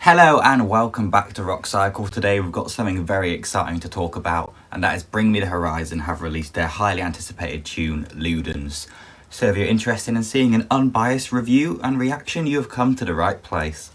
Hello and welcome back to Rock Cycle. Today we've got something very exciting to talk about, and that is Bring Me the Horizon have released their highly anticipated tune, LUDENS. So if you're interested in seeing an unbiased review and reaction, you have come to the right place.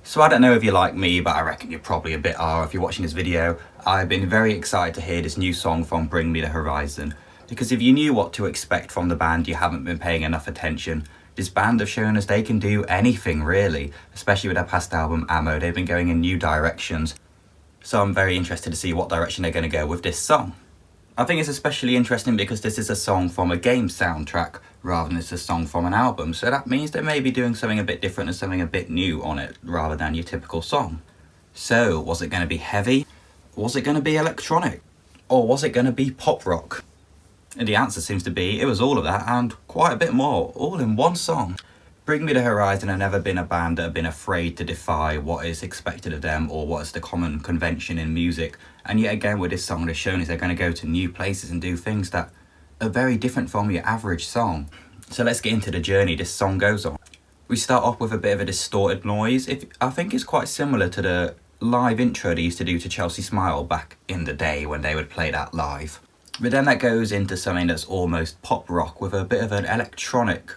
So I don't know if you're like me, but I reckon you probably a bit are if you're watching this video. I've been very excited to hear this new song from Bring Me the Horizon. Because if you knew what to expect from the band, you haven't been paying enough attention. This band have shown us they can do anything really, especially with their past album Ammo. They've been going in new directions. So I'm very interested to see what direction they're going to go with this song. I think it's especially interesting because this is a song from a game soundtrack rather than it's a song from an album. So that means they may be doing something a bit different and something a bit new on it rather than your typical song. So was it going to be heavy? Was it going to be electronic? Or was it going to be pop rock? And the answer seems to be it was all of that and quite a bit more, all in one song. Bring Me the Horizon have never been a band that have been afraid to defy what is expected of them or what is the common convention in music. And yet again with this song they've shown is they're going to go to new places and do things that are very different from your average song. So let's get into the journey this song goes on. We start off with a bit of a distorted noise. I think it's quite similar to the live intro they used to do to Chelsea Smile back in the day when they would play that live. But then that goes into something that's almost pop rock with a bit of an electronic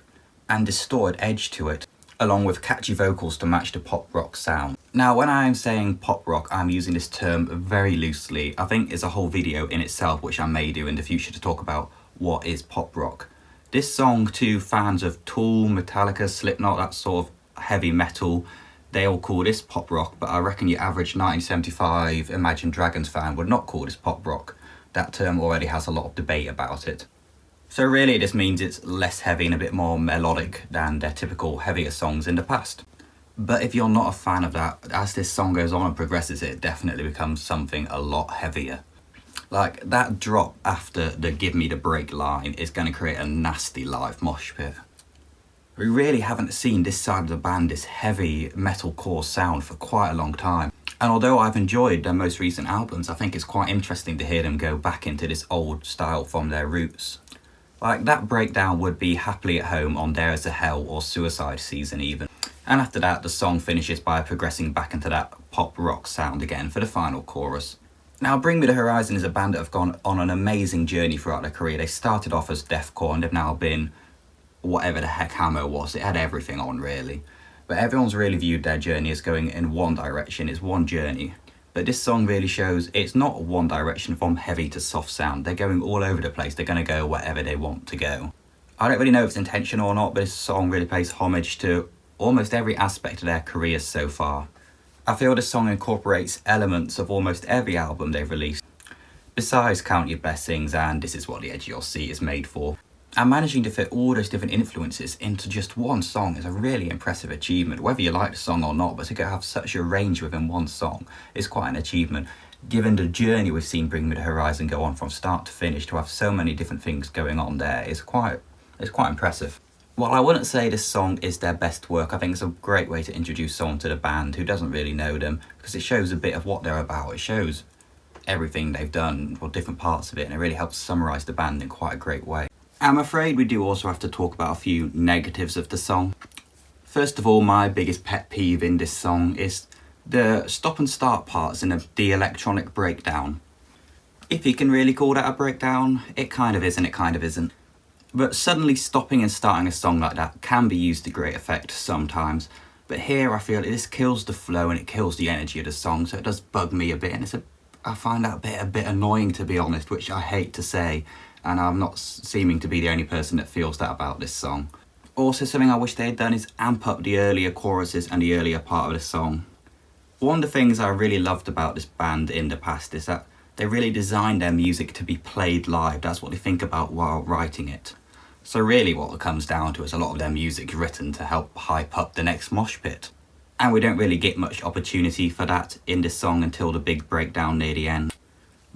and distorted edge to it, along with catchy vocals to match the pop rock sound. Now when I'm saying pop rock, I'm using this term very loosely. I think it's a whole video in itself which I may do in the future to talk about what is pop rock. This song to fans of Tool, Metallica, Slipknot, that sort of heavy metal, they all call this pop rock, but I reckon your average 1975 Imagine Dragons fan would not call this pop rock. That term already has a lot of debate about it. So really this means it's less heavy and a bit more melodic than their typical heavier songs in the past. But if you're not a fan of that, as this song goes on and progresses, it definitely becomes something a lot heavier. Like that drop after the "Give Me the Break" line is going to create a nasty live mosh pit. We really haven't seen this side of the band, this heavy metalcore sound, for quite a long time. And although I've enjoyed their most recent albums, I think it's quite interesting to hear them go back into this old style from their roots. Like that breakdown would be Happily at Home on There Is a Hell or Suicide Season even. And after that the song finishes by progressing back into that pop rock sound again for the final chorus. Now Bring Me the Horizon is a band that have gone on an amazing journey throughout their career. They started off as deathcore and they've now been whatever the heck Ammo was. It had everything on really. But everyone's really viewed their journey as going in one direction, it's one journey. But this song really shows it's not one direction from heavy to soft sound. They're going all over the place, they're going to go wherever they want to go. I don't really know if it's intentional or not, but this song really pays homage to almost every aspect of their careers so far. I feel this song incorporates elements of almost every album they've released. Besides Count Your Blessings and This Is What the Edge of Your Seat is made for. And managing to fit all those different influences into just one song is a really impressive achievement, whether you like the song or not, but to have such a range within one song is quite an achievement. Given the journey we've seen Bring Me the Horizon go on from start to finish, to have so many different things going on there is quite impressive. While I wouldn't say this song is their best work, I think it's a great way to introduce someone to the band who doesn't really know them, because it shows a bit of what they're about. It shows everything they've done, or different parts of it, and it really helps summarise the band in quite a great way. I'm afraid we do also have to talk about a few negatives of the song. First of all, my biggest pet peeve in this song is the stop and start parts in the electronic breakdown. If you can really call that a breakdown, it kind of is and it kind of isn't. But suddenly stopping and starting a song like that can be used to great effect sometimes. But here I feel this kills the flow and it kills the energy of the song, so it does bug me a bit, and I find that a bit annoying, to be honest, which I hate to say. And I'm not seeming to be the only person that feels that about this song. Also, something I wish they had done is amp up the earlier choruses and the earlier part of the song. One of the things I really loved about this band in the past is that they really designed their music to be played live. That's what they think about while writing it. So really what it comes down to is a lot of their music's written to help hype up the next mosh pit. And we don't really get much opportunity for that in this song until the big breakdown near the end.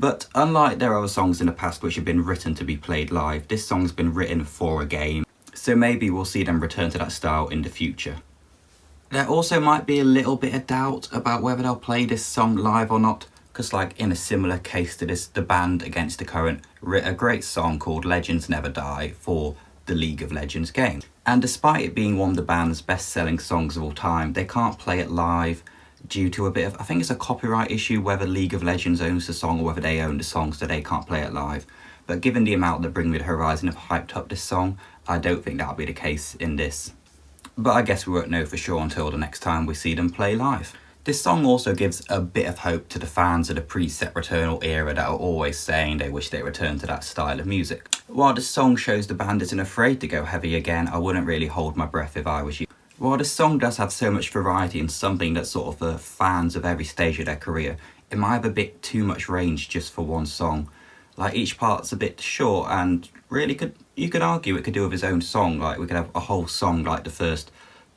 But unlike their other songs in the past which have been written to be played live, this song's been written for a game, so maybe we'll see them return to that style in the future. There also might be a little bit of doubt about whether they'll play this song live or not, because like in a similar case to this, the band Against the Current wrote a great song called Legends Never Die for the League of Legends game. And despite it being one of the band's best-selling songs of all time, they can't play it live due to a bit of, I think it's a copyright issue, whether League of Legends owns the song or whether they own the song, so they can't play it live. But given the amount that Bring Me the Horizon have hyped up this song, I don't think that'll be the case in this. But I guess we won't know for sure until the next time we see them play live. This song also gives a bit of hope to the fans of the pre-set Returnal era that are always saying they wish they returned to that style of music. While this song shows the band isn't afraid to go heavy again, I wouldn't really hold my breath if I was you. While this song does have so much variety and something that's sort of for fans of every stage of their career, it might have a bit too much range just for one song. Like each part's a bit short and really you could argue it could do with its own song. Like we could have a whole song like the first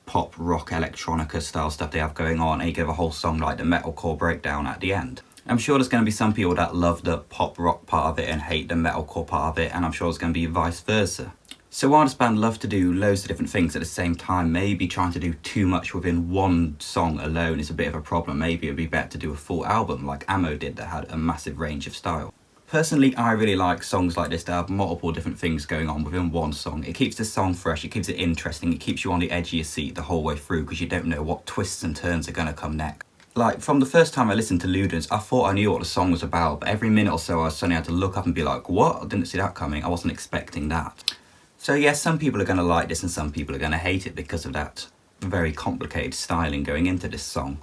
pop, rock, electronica style stuff they have going on, and you could have a whole song like the metalcore breakdown at the end. I'm sure there's going to be some people that love the pop rock part of it and hate the metalcore part of it, and I'm sure it's going to be vice versa. So while this band love to do loads of different things at the same time, maybe trying to do too much within one song alone is a bit of a problem. Maybe it'd be better to do a full album like Ammo did that had a massive range of style. Personally, I really like songs like this that have multiple different things going on within one song. It keeps the song fresh, it keeps it interesting, it keeps you on the edge of your seat the whole way through because you don't know what twists and turns are going to come next. Like, from the first time I listened to Ludens, I thought I knew what the song was about, but every minute or so I suddenly had to look up and be like, what? I didn't see that coming, I wasn't expecting that. So yes, some people are going to like this and some people are going to hate it because of that very complicated styling going into this song.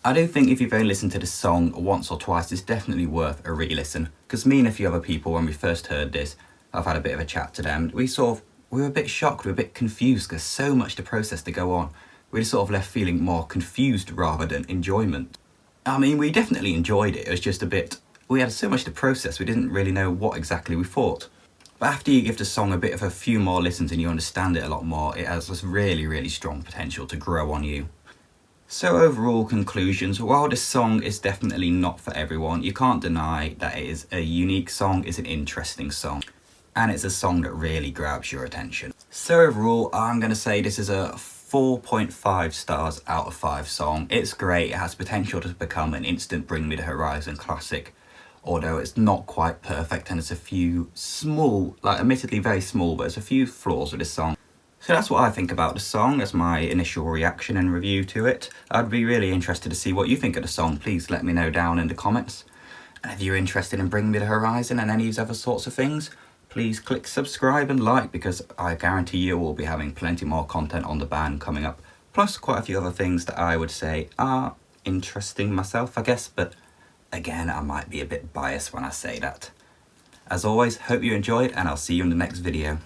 I do think if you've only listened to this song once or twice, it's definitely worth a re-listen. Because me and a few other people, when we first heard this, I've had a bit of a chat to them, we were a bit shocked, we were a bit confused, because so much to process to go on. We just sort of left feeling more confused rather than enjoyment. I mean, we definitely enjoyed it, it was just a bit, we had so much to process, we didn't really know what exactly we thought. But after you give the song a bit of a few more listens and you understand it a lot more, it has this really, really strong potential to grow on you. So overall conclusions, while this song is definitely not for everyone, you can't deny that it is a unique song, it's an interesting song, and it's a song that really grabs your attention. So overall, I'm going to say this is a 4.5 stars out of 5 song. It's great, it has potential to become an instant Bring Me the Horizon classic, although it's not quite perfect and there's a few small, like admittedly very small, but there's a few flaws with this song. So that's what I think about the song, that's my initial reaction and review to it. I'd be really interested to see what you think of the song, please let me know down in the comments. And if you're interested in Bring Me the Horizon and any of these other sorts of things, please click subscribe and like, because I guarantee you will be having plenty more content on the band coming up. Plus quite a few other things that I would say are interesting myself, I guess, but again, I might be a bit biased when I say that. As always, hope you enjoyed and I'll see you in the next video.